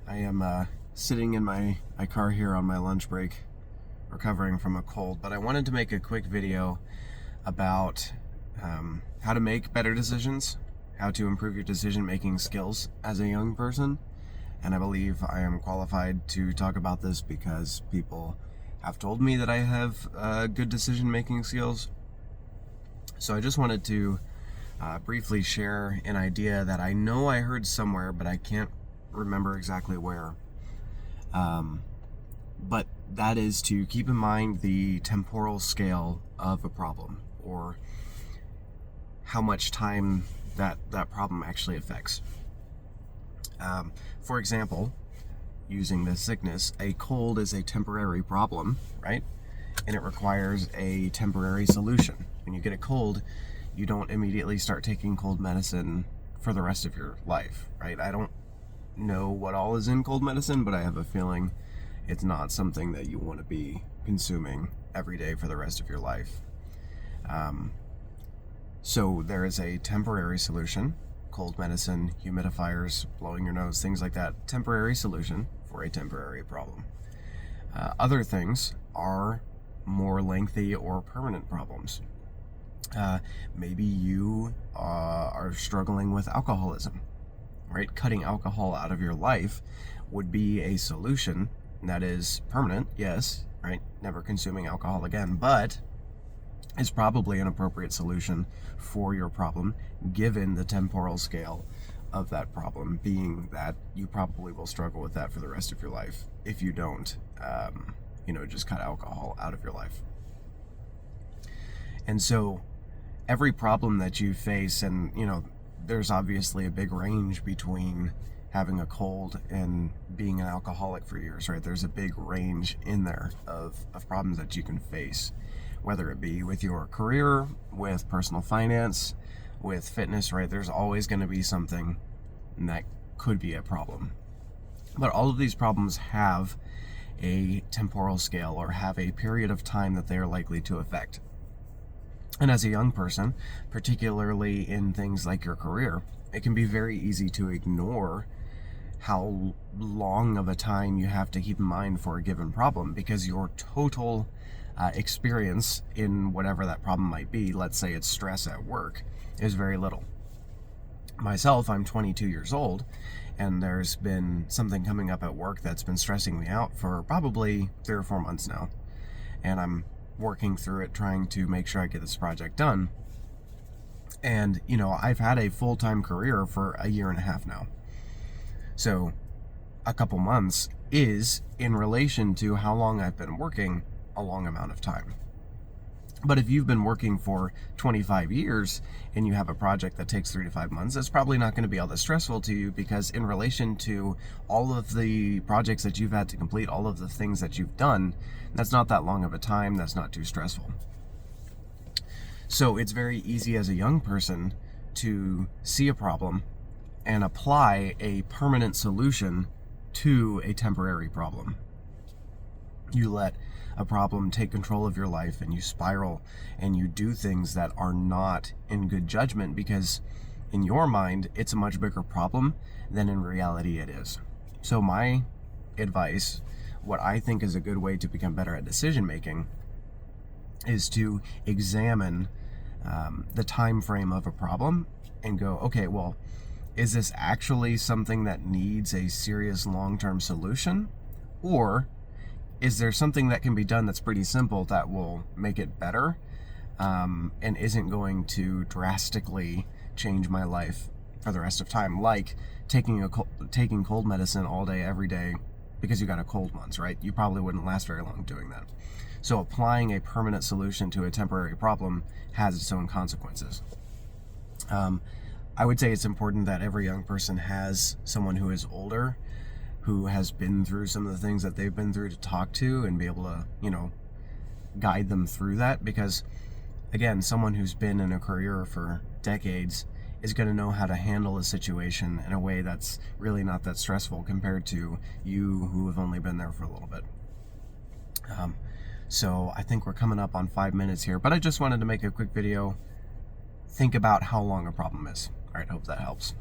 I am sitting in my car here on my lunch break, recovering from a cold, but I wanted to make a quick video about how to make better decisions, how to improve your decision-making skills as a young person. And I believe I am qualified to talk about this because people have told me that I have good decision-making skills. So I just wanted to briefly share an idea that I know I heard somewhere, but I can't remember exactly where. But that is to keep in mind the temporal scale of a problem, or how much time that problem actually affects. For example, using this sickness, a cold is a temporary problem, right? And it requires a temporary solution. When you get a cold, you don't immediately start taking cold medicine for the rest of your life, right? I don't know what all is in cold medicine, but I have a feeling it's not something that you want to be consuming every day for the rest of your life. So there is a temporary solution, cold medicine, humidifiers, blowing your nose, things like that, temporary solution for a temporary problem. Other things are more lengthy or permanent problems. Maybe you are struggling with alcoholism, right? Cutting alcohol out of your life would be a solution that is permanent, yes, right? Never consuming alcohol again, but is probably an appropriate solution for your problem, given the temporal scale of that problem, being that you probably will struggle with that for the rest of your life if you don't, just cut alcohol out of your life. And so every problem that you face, and there's obviously a big range between having a cold and being an alcoholic for years, right? There's a big range in there of problems that you can face, whether it be with your career, with personal finance, with fitness, right? There's always going to be something that could be a problem. But all of these problems have a temporal scale, or have a period of time that they are likely to affect. And as a young person, particularly in things like your career, it can be very easy to ignore how long of a time you have to keep in mind for a given problem, because your total experience in whatever that problem might be, let's say it's stress at work, is very little. Myself, I'm 22 years old, and there's been something coming up at work that's been stressing me out for probably 3 or 4 months now. And I'm working through it, trying to make sure I get this project done. And, I've had a full-time career for a year and a half now. So a couple months is, in relation to how long I've been working, a long amount of time. But if you've been working for 25 years and you have a project that takes 3 to 5 months, that's probably not going to be all that stressful to you, because in relation to all of the projects that you've had to complete, all of the things that you've done, that's not that long of a time. That's not too stressful. So it's very easy as a young person to see a problem and apply a permanent solution to a temporary problem. You let a problem take control of your life, and you spiral, and you do things that are not in good judgment, because in your mind it's a much bigger problem than in reality it is. So my advice, what I think is a good way to become better at decision making, is to examine the time frame of a problem and go, okay, well, is this actually something that needs a serious long-term solution? Or is there something that can be done that's pretty simple that will make it better, and isn't going to drastically change my life for the rest of time, like taking cold medicine all day, every day, because you got a cold once, right? You probably wouldn't last very long doing that. So applying a permanent solution to a temporary problem has its own consequences. I would say it's important that every young person has someone who is older, who has been through some of the things that they've been through, to talk to and be able to, guide them through that. Because, again, someone who's been in a career for decades is going to know how to handle a situation in a way that's really not that stressful compared to you, who have only been there for a little bit. So I think we're coming up on 5 minutes here, but I just wanted to make a quick video. Think about how long a problem is. All right, hope that helps.